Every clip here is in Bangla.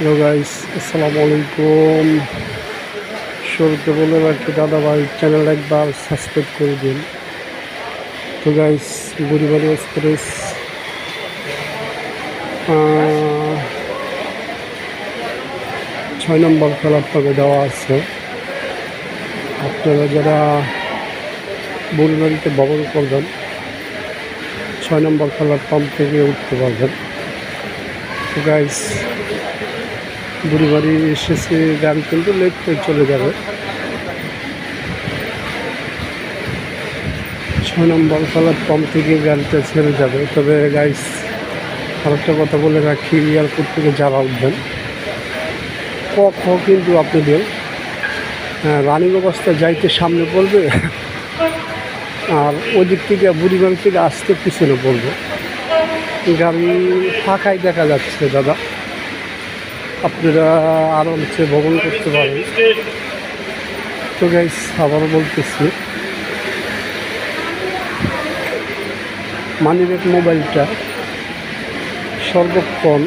হ্যালো গাইস, আসসালামু আলাইকুম। শুরুতে বলে রাখি দাদা ভাই চ্যানেল একবার সাবস্ক্রাইব করে দিন। তো গাইস, বুড়িবাড়ি এক্সপ্রেস 6 নম্বর প্ল্যাটফর্মে দেওয়া আছে। আপনারা যারা বুড়িবাড়িতে ভ্রমণ করবেন 6 নম্বর প্ল্যাটফর্ম থেকে উঠতে পারবেন। তো গাইস, বুড়িবাড়ি এসেছে, গাড়ি কিন্তু লেট করে চলে যাবে। 6 নম্বর প্ল্যাটফর্ম থেকে গাড়িটা ছেড়ে যাবে। তবে গাইস, আরেকটা কথা বলে রাখি, এয়ারপোর্ট থেকে যারা উঠবেন কিন্তু আপনাদের রানিং অবস্থায় যাইতে সামনে পড়বে, আর ওই দিক থেকে বুড়িবাড়ি থেকে আসতে পিছনে পড়বে। গাড়ি ফাঁকাই দেখা যাচ্ছে দাদা, আপনারা আরামসে ভ্রমণ করতে পারেন। তো গাইস, আবারও বলতেছি, মানিব্যাগ মোবাইলটা সর্বক্ষণ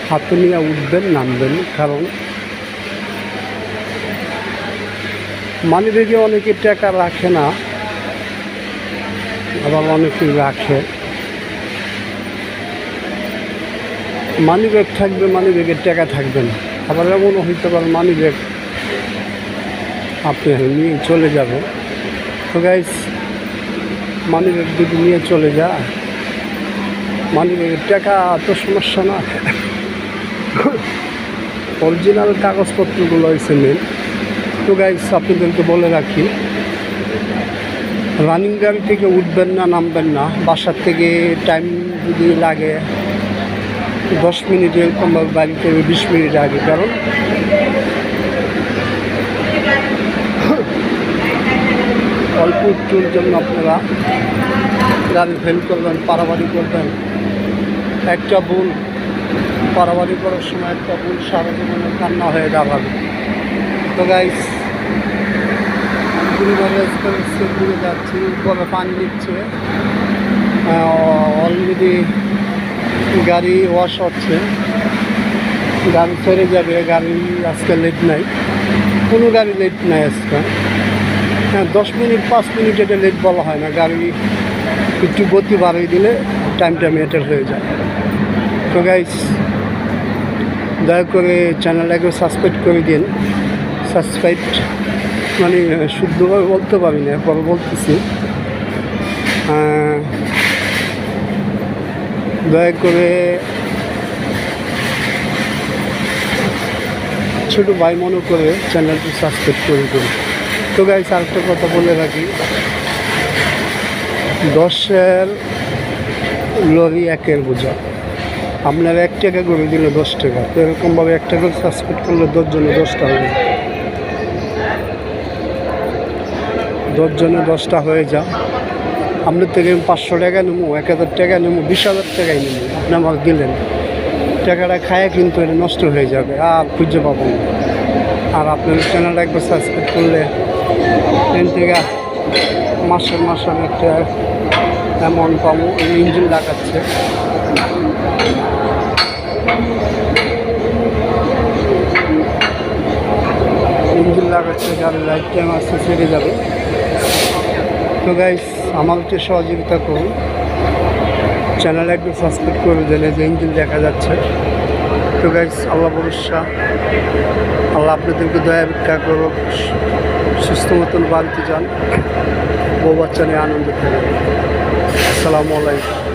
হাতে নিয়ে উঠবেন নামবেন, কারণ মানিব্যাগে অনেকে টাকা রাখে না, আবার অনেকেই রাখে। মানিব্যাগ থাকবে, মানিব্যাগের টাকা থাকবে না। আবার এমনও হইতে পারে মানিব্যাগ আপনি নিয়ে চলে যাবে। তো গাইস, মানিব্যাগ যদি নিয়ে চলে যায়, মানিব্যাগের টাকা তো সমস্যা না, অরিজিনাল কাগজপত্রগুলো হয়েছে মেন। তো গাইস, আপনাদেরকে বলে রাখি, রানিং গাড়ি থেকে উঠবেন না নামবেন না। বাসার থেকে টাইম যদি লাগে 10 মিনিট, এরকম বাড়ি থেকে 20 মিনিট আগে, কারণ অল্প একটুর জন্য আপনারা গাড়ি ফেল করবেন, পারাবাড়ি করবেন। একটা ভুল পারাবাড়ি করার সময়, একটা ভুল সারা জীবনের কান্না হয়ে দাঁড়াবে। তো গাইস, ঘুরে যাচ্ছি, উপরে পানি নিচ্ছে, অলরেডি গাড়ি ওয়াশ হচ্ছে, গাড়ি ছেড়ে যাবে। গাড়ি আজকে লেট নাই, কোনো গাড়ি লেট নাই আজকে। 10 মিনিট 5 মিনিট এটা লেট বলা হয় না, গাড়ি একটু গতি বাড়িয়ে দিলে টাইমটা মেটার হয়ে যায়। তো গাইস, দয়া করে চ্যানেলটাকে সাবস্ক্রাইব করে দিন। সাবস্ক্রাইব মানে শুদ্ধভাবে বলতে পারি না, পরে বলতেছি। দয়া করে ছোটো ভাই মনে করে চ্যানেলটি সাবস্ক্রাইব করে দিন। তো গাইস, আরেকটা কথা বলে রাখি, 10-এর লরি 1-এর বোঝা। আপনার 1 টাকা করে দিলে 10 টাকা, তো এরকমভাবে 1 টাকা সাবস্ক্রাইব করলে 10 জনে 10টা হবে, 10 জনে 10টা হয়ে যা। আপনার থেকে 500 টাকা নেবো, 1000 টাকা নেবো, 20,000 টাকাই নেবো, আপনি আমাকে দিলেন। টাকাটা খায় কিন্তু এটা নষ্ট হয়ে যাবে, আর খুঁজে পাবো না। আর আপনার চ্যানেলটা একবার সাবস্ক্রাইব করলে ট্রেন থেকে মাসের একটা অ্যামাউন্ট পাবো। ইঞ্জিন লাগাচ্ছে, গাড়ির লাইট টাইম আসতে ছেড়ে যাবে। তো গাইস, আমাকে সহযোগিতা করুন, চ্যানেল একটু সাবস্ক্রাইব করে দিলে যে ইঞ্জিন দেখা যাচ্ছে। তো গাইস, আল্লাহ ভরসা, আল্লাহ আপনাদেরকে দয়া ভিক্ষা করুক, সুস্থ মতন বাড়িতে যান, বউ বাচ্চা নিয়ে আনন্দ করেন। আসসালামু আলাইকুম।